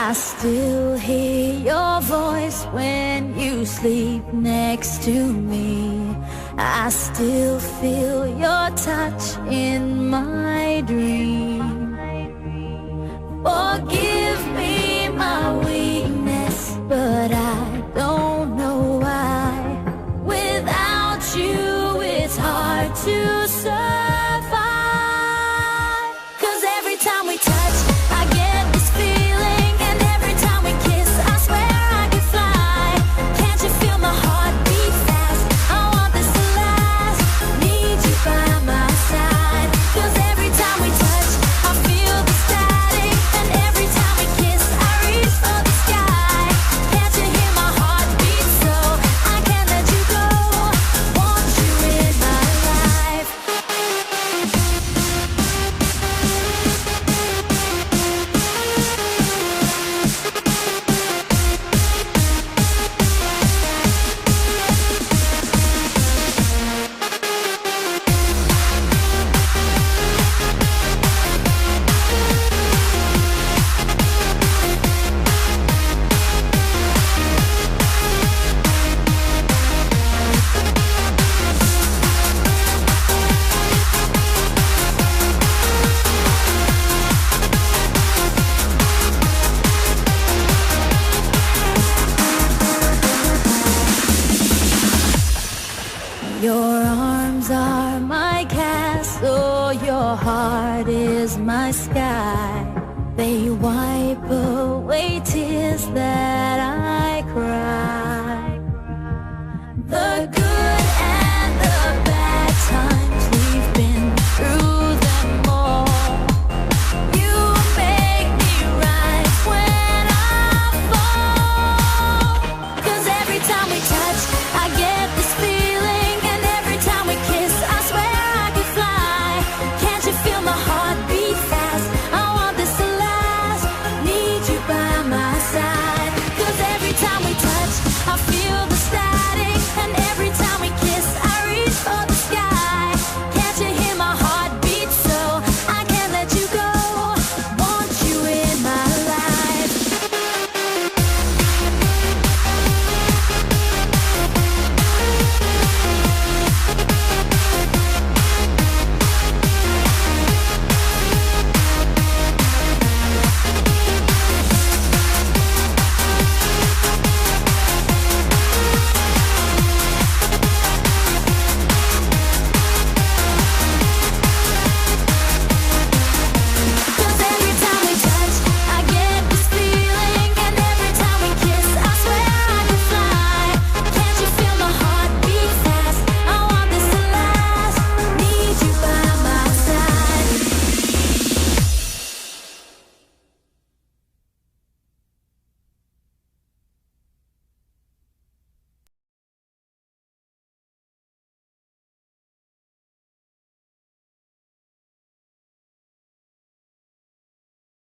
I still hear your voice when you sleep next to me. I still feel your touch in my dream. Forgive me my weakness, but I don't know why. Without you, it's hard to survive. 'Cause every time we touch, I get this feeling, and every time we kiss, I swear I could fly. Can't you feel my heart beat fast? I want this to last. Need you by my side. 'Cause every time we touch, I feel the static, and every time we kiss, I reach for the sky. Can't you hear my heart beat? So I can't let you go. Want you in my life. Your arms are my castle, your heart is my sky. They wipe away tears that I